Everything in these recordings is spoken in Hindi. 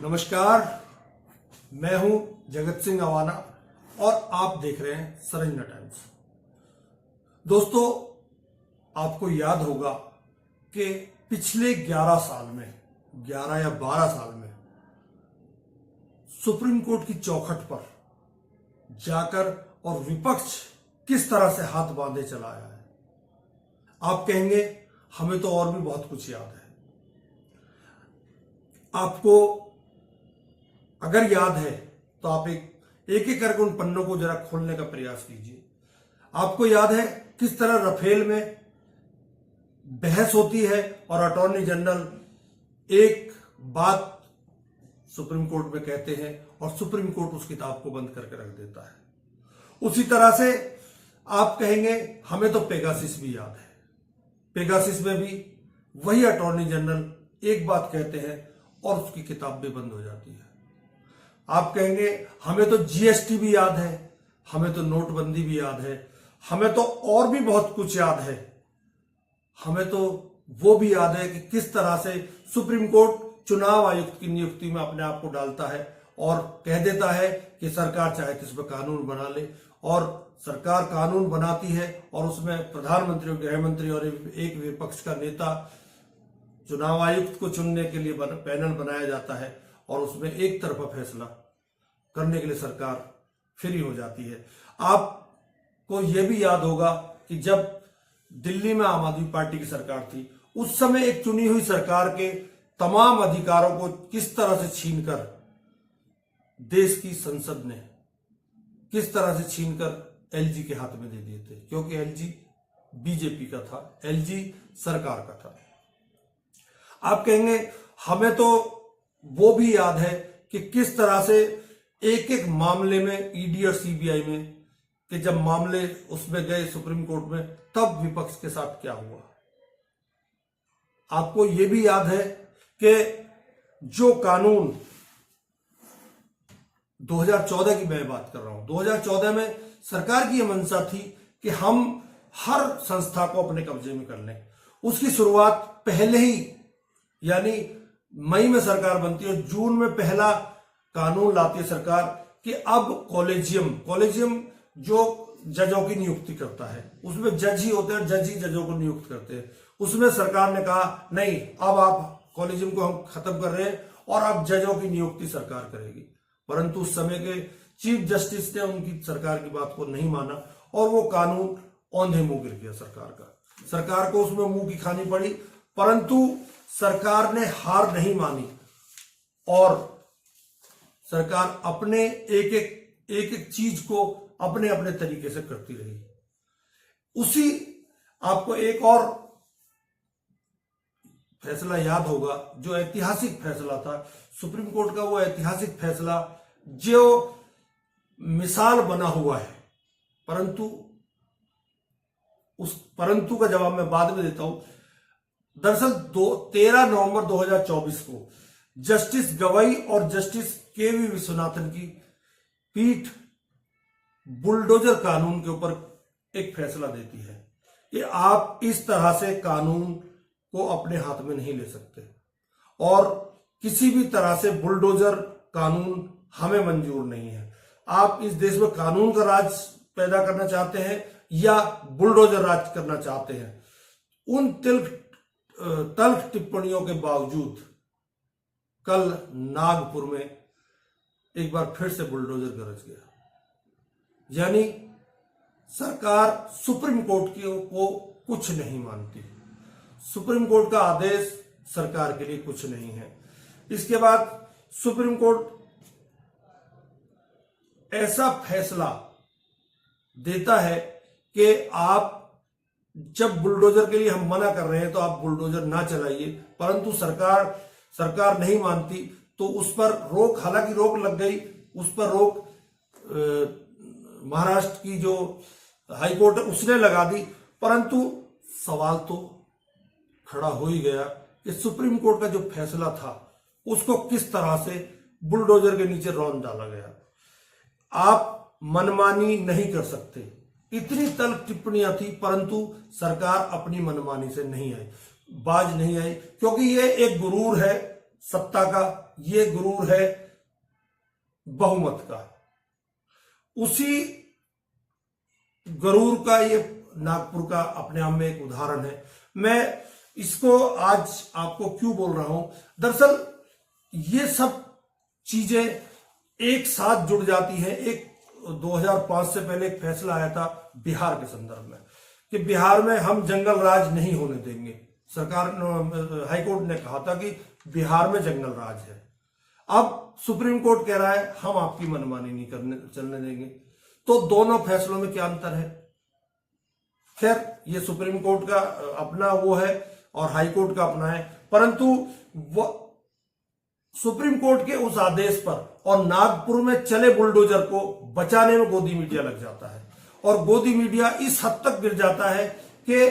नमस्कार, मैं हूं जगत सिंह अवाना और आप देख रहे हैं सरंजना टाइम्स। दोस्तों, आपको याद होगा कि पिछले 11 साल में 11 या 12 साल में सुप्रीम कोर्ट की चौखट पर जाकर और विपक्ष किस तरह से हाथ बांधे चला आया है। आप कहेंगे हमें तो और भी बहुत कुछ याद है। आपको अगर याद है तो आप एक एक करके उन पन्नों को जरा खोलने का प्रयास कीजिए। आपको याद है किस तरह राफेल में बहस होती है और अटॉर्नी जनरल एक बात सुप्रीम कोर्ट में कहते हैं और सुप्रीम कोर्ट उस किताब को बंद करके रख देता है। उसी तरह से आप कहेंगे हमें तो पेगासिस भी याद है। पेगासिस में भी वही अटॉर्नी जनरल एक बात कहते हैं और उसकी किताब भी बंद हो जाती है। आप कहेंगे हमें तो जीएसटी भी याद है, हमें तो नोटबंदी भी याद है, हमें तो और भी बहुत कुछ याद है। हमें तो वो भी याद है कि किस तरह से सुप्रीम कोर्ट चुनाव आयुक्त की नियुक्ति में अपने आप को डालता है और कह देता है कि सरकार चाहे तो इसमें कानून बना ले, और सरकार कानून बनाती है और उसमें प्रधानमंत्री, गृह मंत्री और एक विपक्ष का नेता चुनाव आयुक्त को चुनने के लिए पैनल बनाया जाता है और उसमें एक तरफा फैसला करने के लिए सरकार फ्री हो जाती है। आपको यह भी याद होगा कि जब दिल्ली में आम आदमी पार्टी की सरकार थी, उस समय एक चुनी हुई सरकार के तमाम अधिकारों को किस तरह से छीनकर देश की संसद ने किस तरह से छीनकर एलजी के हाथ में दे दिए थे, क्योंकि एलजी बीजेपी का था, एलजी सरकार का था। आप कहेंगे हमें तो वो भी याद है कि किस तरह से एक एक मामले में ईडी और सीबीआई में कि जब मामले उसमें गए सुप्रीम कोर्ट में, तब विपक्ष के साथ क्या हुआ। आपको यह भी याद है कि जो कानून 2014 की मैं बात कर रहा हूं, 2014 में सरकार की यह मंशा थी कि हम हर संस्था को अपने कब्जे में कर लें। उसकी शुरुआत पहले ही, यानी मई में सरकार बनती है और जून में पहला कानून लाती है सरकार कि अब कॉलेजियम जो जजों की नियुक्ति करता है, उसमें जज ही होते हैं, जज ही जजों को नियुक्त करते हैं। उसमें सरकार ने कहा नहीं, अब आप कॉलेजियम को हम खत्म कर रहे हैं और अब जजों की नियुक्ति सरकार करेगी। परंतु उस समय के चीफ जस्टिस ने उनकी सरकार की बात को नहीं माना और वो कानून औंधे मुंह गिर गया सरकार का। सरकार को उसमें मुंह की खानी पड़ी, परंतु सरकार ने हार नहीं मानी और सरकार अपने एक एक चीज को अपने अपने तरीके से करती रही। उसी आपको एक और फैसला याद होगा, जो ऐतिहासिक फैसला था सुप्रीम कोर्ट का, वो ऐतिहासिक फैसला जो मिसाल बना हुआ है, परंतु का जवाब मैं बाद में देता हूं। दरअसल 13 नवंबर 2024 को जस्टिस गवई और जस्टिस केवी विश्वनाथन की पीठ बुलडोजर कानून के ऊपर एक फैसला देती है कि आप इस तरह से कानून को अपने हाथ में नहीं ले सकते और किसी भी तरह से बुलडोजर कानून हमें मंजूर नहीं है। आप इस देश में कानून का राज पैदा करना चाहते हैं या बुलडोजर राज करना चाहते हैं। उन तल्ख टिप्पणियों के बावजूद कल नागपुर में एक बार फिर से बुलडोजर गरज गया। यानी सरकार सुप्रीम कोर्ट को कुछ नहीं मानती। सुप्रीम कोर्ट का आदेश सरकार के लिए कुछ नहीं है। इसके बाद सुप्रीम कोर्ट ऐसा फैसला देता है कि आप जब बुलडोजर के लिए हम मना कर रहे हैं तो आप बुलडोजर ना चलाइए, परंतु सरकार नहीं मानती तो उस पर रोक, हालांकि रोक लग गई, उस पर रोक महाराष्ट्र की जो हाईकोर्ट है उसने लगा दी, परंतु सवाल तो खड़ा हो ही गया कि सुप्रीम कोर्ट का जो फैसला था उसको किस तरह से बुलडोजर के नीचे रौंद डाला गया। आप मनमानी नहीं कर सकते, इतनी तल्ख टिप्पणियां थी, परंतु सरकार अपनी मनमानी से नहीं आई, बाज नहीं आई, क्योंकि ये एक गुरूर है सत्ता का, ये गुरूर है बहुमत का। उसी गरूर का ये नागपुर का अपने आप में एक उदाहरण है। मैं इसको आज आपको क्यों बोल रहा हूं, दरअसल ये सब चीजें एक साथ जुड़ जाती हैं। एक 2005 से पहले एक फैसला आया था बिहार के संदर्भ में कि बिहार में हम जंगल राज नहीं होने देंगे। सरकार हाईकोर्ट ने कहा था कि बिहार में जंगल राज है। अब सुप्रीम कोर्ट कह रहा है हम आपकी मनमानी नहीं चलने देंगे। तो दोनों फैसलों में क्या अंतर है? खैर, ये सुप्रीम कोर्ट का अपना वो है और हाई कोर्ट का अपना है, परंतु सुप्रीम कोर्ट के उस आदेश पर और नागपुर में चले बुलडोजर को बचाने में गोदी मीडिया लग जाता है और गोदी मीडिया इस हद तक गिर जाता है कि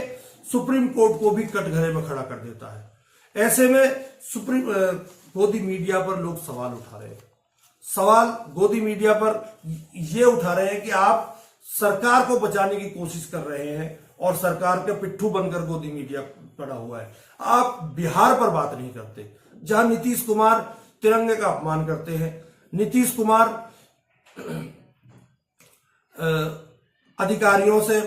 सुप्रीम कोर्ट को भी कटघरे में खड़ा कर देता है। ऐसे में गोदी मीडिया पर लोग सवाल उठा रहे हैं। सवाल गोदी मीडिया पर यह उठा रहे हैं कि आप सरकार को बचाने की कोशिश कर रहे हैं और सरकार के पिट्ठू बनकर गोदी मीडिया पड़ा हुआ है। आप बिहार पर बात नहीं करते, जहां नीतीश कुमार तिरंगे का अपमान करते हैं, नीतीश कुमार अधिकारियों से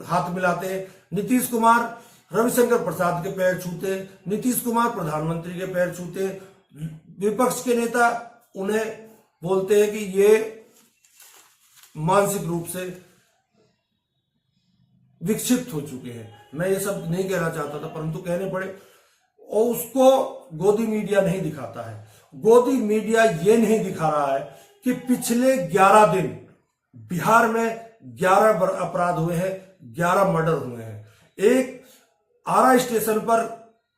हाथ मिलाते हैं, नीतीश कुमार रविशंकर प्रसाद के पैर छूते, नीतीश कुमार प्रधानमंत्री के पैर छूते, विपक्ष के नेता उन्हें बोलते हैं कि ये मानसिक रूप से विकसित हो चुके हैं। मैं ये सब नहीं कहना चाहता था, परंतु कहने पड़े। और उसको गोदी मीडिया नहीं दिखाता है। गोदी मीडिया ये नहीं दिखा रहा है कि पिछले 11 दिन बिहार में 11 अपराध हुए हैं, 11 मर्डर हुए हैं। एक आरा स्टेशन पर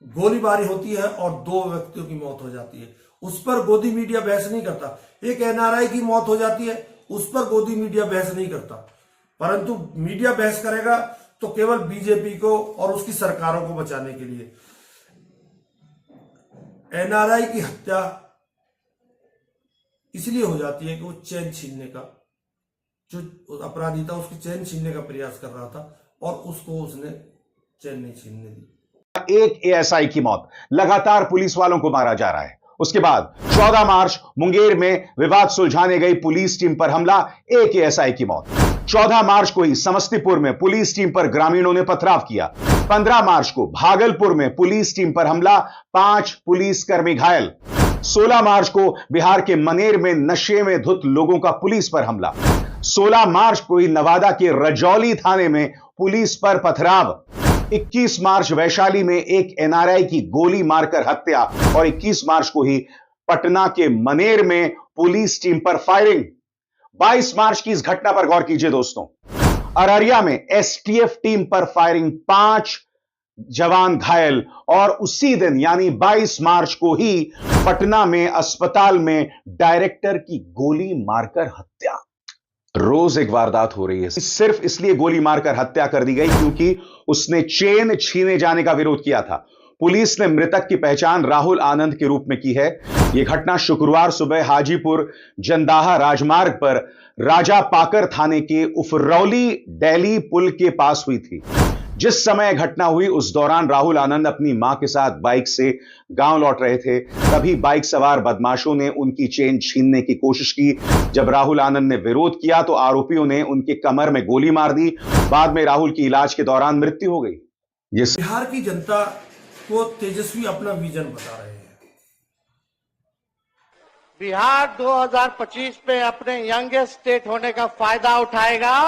गोलीबारी होती है और 2 व्यक्तियों की मौत हो जाती है, उस पर गोदी मीडिया बहस नहीं करता। एक एनआरआई की मौत हो जाती है, उस पर गोदी मीडिया बहस नहीं करता, परंतु मीडिया बहस करेगा तो केवल बीजेपी को और उसकी सरकारों को बचाने के लिए। एनआरआई की हत्या इसलिए हो जाती है कि वो चैन छीनने का, जो अपराधी था उसकी चैन छीनने का प्रयास कर रहा था और उसको उसने चैन नहीं छीनने दी। एक एएसआई की मौत, लगातार पुलिस वालों को मारा जा रहा है। उसके बाद 14 मार्च मुंगेर में विवाद सुलझाने गई पुलिस टीम पर हमला, एक एएसआई की मौत। 14 मार्च को ही समस्तीपुर में पुलिस टीम पर ग्रामीणों ने पथराव किया। 15 मार्च को भागलपुर में पुलिस टीम पर हमला, 5 पुलिसकर्मी घायल। 16 मार्च को बिहार के मनेर में नशे में धुत लोगों का पुलिस पर हमला। 16 मार्च को ही नवादा के रजौली थाने में पुलिस पर पथराव। 21 मार्च वैशाली में एक एनआरआई की गोली मारकर हत्या और 21 मार्च को ही पटना के मनेर में पुलिस टीम पर फायरिंग। 22 मार्च की इस घटना पर गौर कीजिए दोस्तों, अररिया में एसटीएफ टीम पर फायरिंग, 5 जवान घायल। और उसी दिन यानी 22 मार्च को ही पटना में अस्पताल में डायरेक्टर की गोली मारकर हत्या। रोज एक वारदात हो रही है। सिर्फ इसलिए गोली मारकर हत्या कर दी गई क्योंकि उसने चेन छीने जाने का विरोध किया था। पुलिस ने मृतक की पहचान राहुल आनंद के रूप में की है। यह घटना शुक्रवार सुबह हाजीपुर जंदाहा राजमार्ग पर राजा पाकर थाने के उफरौली डेली पुल के पास हुई थी। जिस समय घटना हुई उस दौरान राहुल आनंद अपनी मां के साथ बाइक से गांव लौट रहे थे। तभी बाइक सवार बदमाशों ने उनकी चेन छीनने की कोशिश की। जब राहुल आनंद ने विरोध किया तो आरोपियों ने उनके कमर में गोली मार दी। बाद में राहुल की इलाज के दौरान मृत्यु हो गई। बिहार की जनता को तेजस्वी अपना विजन बता रहे हैं। बिहार 2025 में अपने यंगेस्ट स्टेट होने का फायदा उठाएगा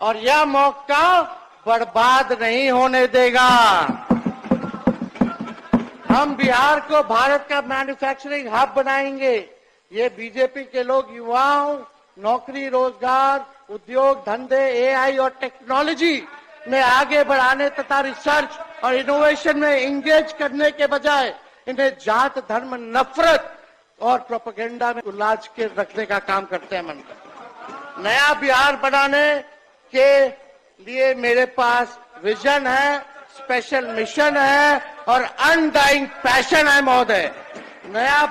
और यह मौका बर्बाद नहीं होने देगा। हम बिहार को भारत का मैन्युफैक्चरिंग हब बनाएंगे। ये बीजेपी के लोग युवाओं, नौकरी, रोजगार, उद्योग, धंधे, एआई और टेक्नोलॉजी में आगे बढ़ाने तथा रिसर्च और इनोवेशन में इंगेज करने के बजाय इन्हें जात, धर्म, नफरत और प्रोपेगेंडा में उलाझ के रखने का काम करते हैं। मन नया बिहार बनाने के लिए मेरे पास विजन है, स्पेशल मिशन है और अनडाइंग पैशन है महोदय। नया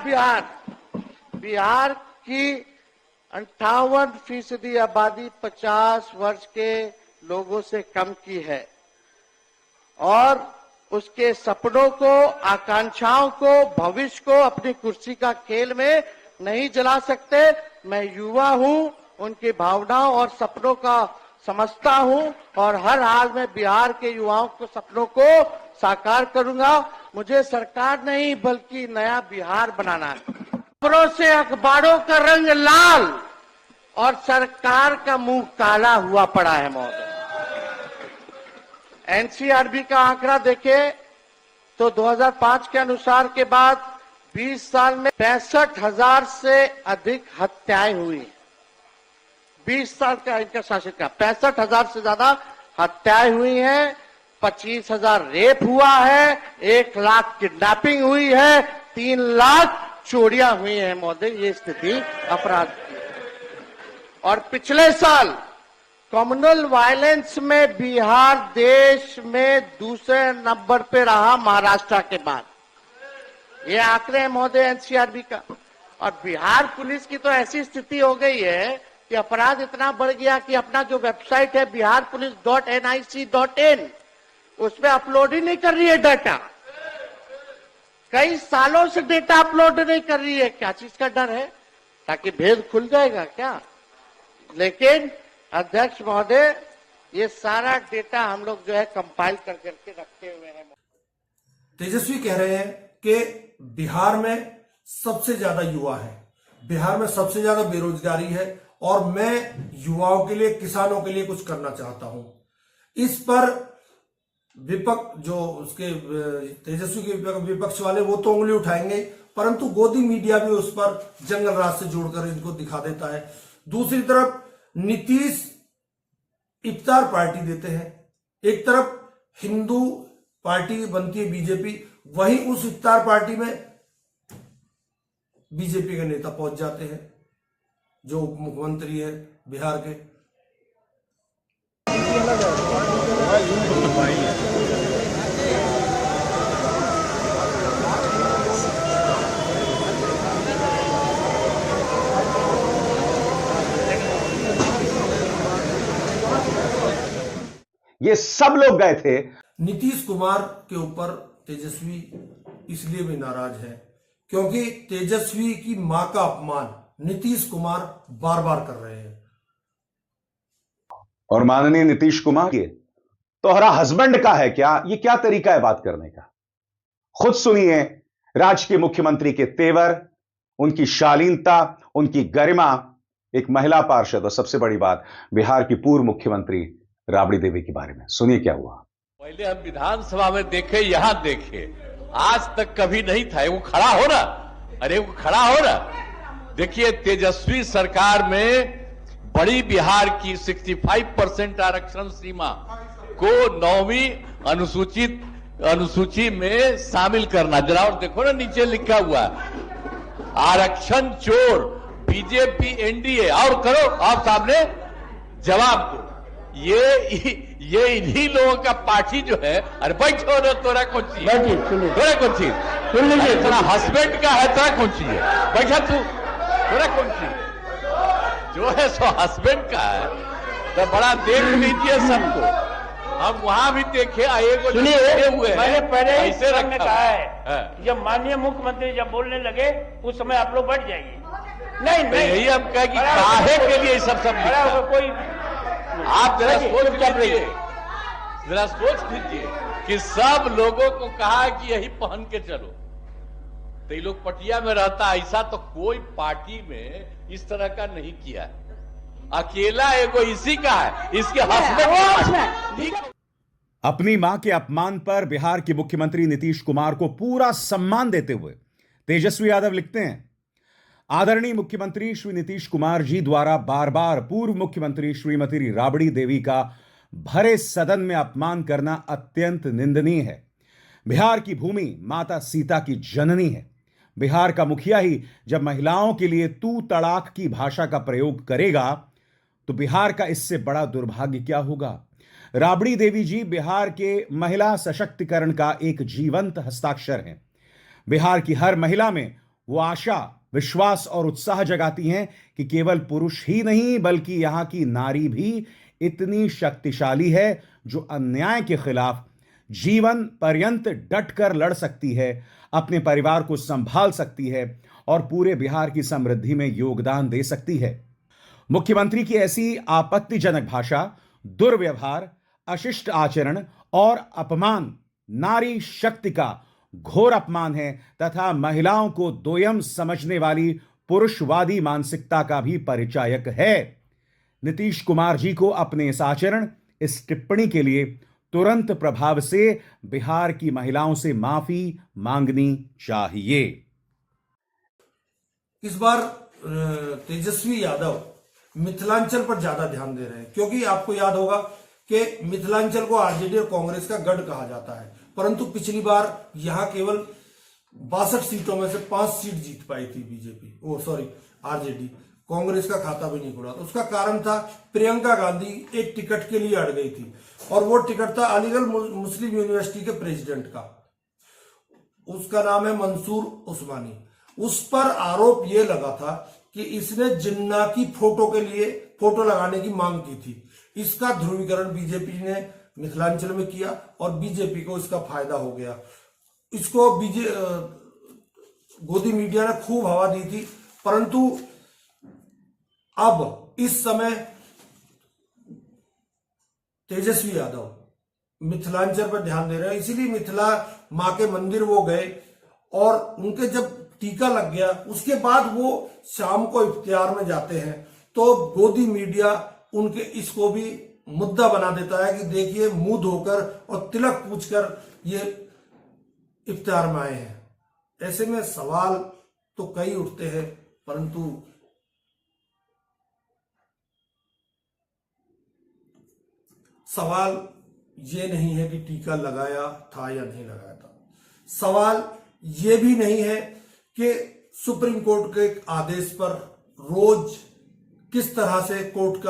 बिहार की 58% आबादी 50 वर्ष के लोगों से कम की है और उसके सपनों को, आकांक्षाओं को, भविष्य को अपनी कुर्सी का खेल में नहीं जला सकते। मैं युवा हूं, उनकी भावनाओं और सपनों का समझता हूं और हर हाल में बिहार के युवाओं के सपनों को साकार करूंगा। मुझे सरकार नहीं बल्कि नया बिहार बनाना है। खबरों से अखबारों का रंग लाल और सरकार का मुंह काला हुआ पड़ा है महोदय। एनसीआरबी का आंकड़ा देखें तो 2005 के अनुसार के बाद 20 साल में 65,000 से अधिक हत्याएं हुई। 20 साल का इनका शासन का 65,000 से ज्यादा हत्याएं हुई हैं, 25,000 रेप हुआ है, 1 लाख किडनैपिंग हुई है, 3 लाख चोरियां हुई हैं महोदय। ये स्थिति अपराध की। और पिछले साल कम्युनल वायलेंस में बिहार देश में दूसरे नंबर पे रहा महाराष्ट्र के बाद। ये आंकड़े हैं महोदय एनसीआरबी का। और बिहार पुलिस की तो ऐसी स्थिति हो गई है कि अपराध इतना बढ़ गया कि अपना जो वेबसाइट है biharpolice.nic.in उसमें अपलोड ही नहीं कर रही है डाटा। कई सालों से डेटा अपलोड नहीं कर रही है। क्या चीज का डर है? ताकि भेद खुल जाएगा क्या? लेकिन अध्यक्ष महोदय, ये सारा डेटा हम लोग जो है कंपाइल कर करके रखे हुए हैं। तेजस्वी कह रहे हैं कि बिहार में सबसे ज्यादा युवा है, बिहार में सबसे ज्यादा बेरोजगारी है और मैं युवाओं के लिए, किसानों के लिए कुछ करना चाहता हूं। इस पर विपक्ष जो उसके तेजस्वी के विपक्ष वाले वो तो उंगली उठाएंगे, परंतु गोदी मीडिया भी उस पर जंगल राज से जोड़कर इनको दिखा देता है। दूसरी तरफ नीतीश इफ्तार पार्टी देते हैं, एक तरफ हिंदू पार्टी बनती है बीजेपी, वहीं उस इफ्तार पार्टी में बीजेपी के नेता पहुंच जाते हैं, जो उप मुख्यमंत्री है बिहार के। ये सब लोग गए थे। नीतीश कुमार के ऊपर तेजस्वी इसलिए भी नाराज है क्योंकि तेजस्वी की मां का अपमान नीतीश कुमार बार बार कर रहे हैं। और माननीय नीतीश कुमार ये तोहरा हस्बैंड का है क्या? ये क्या तरीका है बात करने का? खुद सुनिए राज्य के मुख्यमंत्री के तेवर, उनकी शालीनता, उनकी गरिमा। एक महिला पार्षद और सबसे बड़ी बात बिहार की पूर्व मुख्यमंत्री राबड़ी देवी के बारे में सुनिए क्या हुआ। पहले हम विधानसभा में देखे, यहां देखे, आज तक कभी नहीं था। वो खड़ा हो ना, अरे वो खड़ा हो ना। देखिए तेजस्वी सरकार में बड़ी बिहार की 65% आरक्षण सीमा को 9वीं अनुसूची में शामिल करना। जरा और देखो ना, नीचे लिखा हुआ है आरक्षण चोर बीजेपी एनडीए। और करो आप सामने जवाब दो। ये इन्हीं लोगों का पार्टी जो है। अरे बैठो ना, तोरा कौन चीज, तोरा कौन चीज, तेरा हस्बैंड का है, तोरा कौन चीज है? बैठा तू, तोरा कौन चीज जो है सो हस्बैंड का है। तो बड़ा देख लीजिए सबको। हम वहां भी देखे, सुनिए, हुए मैंने पहले ही ऐसे हमने कहा है हाँ। जब माननीय मुख्यमंत्री जब बोलने लगे उस समय आप लोग बैठ जाइए। नहीं तो यही हम कहे कि काहे के लिए सब खड़ा होकर कोई आप जरा सोच चुपचाप लीजिए, रहिए। जरा सोच लीजिए कि सब लोगों को कहा कि यही पहन के चलो, तो ये लोग पटिया में रहता। ऐसा तो कोई पार्टी में इस तरह का नहीं किया है। अकेला एगो इसी का है, इसके हस्बैंड। अपनी मां के अपमान पर बिहार के मुख्यमंत्री नीतीश कुमार को पूरा सम्मान देते हुए तेजस्वी यादव लिखते हैं, आदरणीय मुख्यमंत्री श्री नीतीश कुमार जी द्वारा बार बार पूर्व मुख्यमंत्री श्रीमती राबड़ी देवी का भरे सदन में अपमान करना अत्यंत निंदनीय है। बिहार की भूमि माता सीता की जननी है। बिहार का मुखिया ही जब महिलाओं के लिए तू तड़ाक की भाषा का प्रयोग करेगा तो बिहार का इससे बड़ा दुर्भाग्य क्या होगा। राबड़ी देवी जी बिहार के महिला सशक्तिकरण का एक जीवंत हस्ताक्षर हैं। बिहार की हर महिला में वो आशा, विश्वास और उत्साह जगाती हैं कि केवल पुरुष ही नहीं बल्कि यहां की नारी भी इतनी शक्तिशाली है जो अन्याय के खिलाफ जीवन पर्यंत डटकर लड़ सकती है, अपने परिवार को संभाल सकती है और पूरे बिहार की समृद्धि में योगदान दे सकती है। मुख्यमंत्री की ऐसी आपत्तिजनक भाषा, दुर्व्यवहार, अशिष्ट आचरण और अपमान नारी शक्ति का घोर अपमान है तथा महिलाओं को दोयम समझने वाली पुरुषवादी मानसिकता का भी परिचायक है। नीतीश कुमार जी को अपने इस आचरण, इस टिप्पणी के लिए तुरंत प्रभाव से बिहार की महिलाओं से माफी मांगनी चाहिए। इस बार तेजस्वी यादव मिथिलांचल पर ज्यादा ध्यान दे रहे हैं, क्योंकि आपको याद होगा कि मिथिलांचल को आरजेडी और कांग्रेस का गढ़ कहा जाता है, परंतु पिछली बार यहां केवल 62 सीटों में से 5 सीट जीत पाई थी बीजेपी, आरजेडी। कांग्रेस का खाता भी नहीं खुला। उसका कारण था प्रियंका गांधी एक टिकट के लिए अड़ गई थी, और वो टिकट था अलीगढ़ मुस्लिम यूनिवर्सिटी के प्रेसिडेंट का। उसका नाम है मंसूर उस्मानी। उस पर आरोप यह लगा था कि इसने जिन्ना की फोटो के लिए फोटो लगाने की मांग की थी। इसका ध्रुवीकरण बीजेपी ने मिथिलांचल में किया और बीजेपी को इसका फायदा हो गया। इसको गोदी मीडिया ने खूब हवा दी थी, परंतु अब इस समय तेजस्वी यादव मिथिलांचल पर ध्यान दे रहे हैं। इसीलिए मिथिला मां के मंदिर वो गए और उनके जब टीका लग गया उसके बाद वो शाम को इफ्तियार में जाते हैं, तो गोदी मीडिया उनके इसको भी मुद्दा बना देता है कि देखिए मुंह धोकर और तिलक पूछकर ये इफ्तियार में आए हैं। ऐसे में सवाल तो कई उठते हैं, परंतु सवाल ये नहीं है कि टीका लगाया था या नहीं लगाया था। सवाल ये भी नहीं है कि सुप्रीम कोर्ट के आदेश पर रोज किस तरह से कोर्ट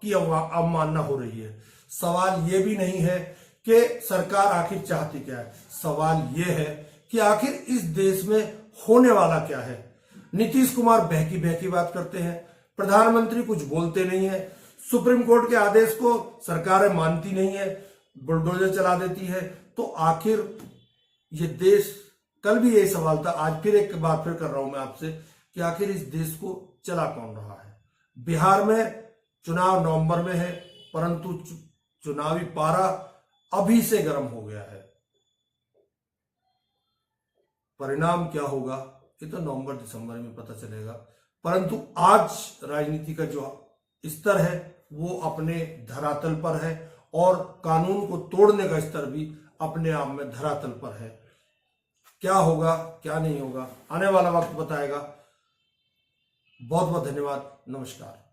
की अवमानना हो रही है। सवाल ये भी नहीं है कि सरकार आखिर चाहती क्या है। सवाल ये है कि आखिर इस देश में होने वाला क्या है। नीतीश कुमार बहकी बहकी बात करते हैं, प्रधानमंत्री कुछ बोलते नहीं है, सुप्रीम कोर्ट के आदेश को सरकारें मानती नहीं है, बुलडोजर चला देती है। तो आखिर ये देश, कल भी यही सवाल था, आज फिर एक बार फिर कर रहा हूं मैं आपसे कि आखिर इस देश को चला कौन रहा है। बिहार में चुनाव नवंबर में है, परंतु चुनावी पारा अभी से गर्म हो गया है। परिणाम क्या होगा ये तो नवंबर दिसंबर में पता चलेगा, परंतु आज राजनीति का जो स्तर है वो अपने धरातल पर है और कानून को तोड़ने का स्तर भी अपने आप में धरातल पर है। क्या होगा क्या नहीं होगा आने वाला वक्त बताएगा। बहुत बहुत धन्यवाद। नमस्कार।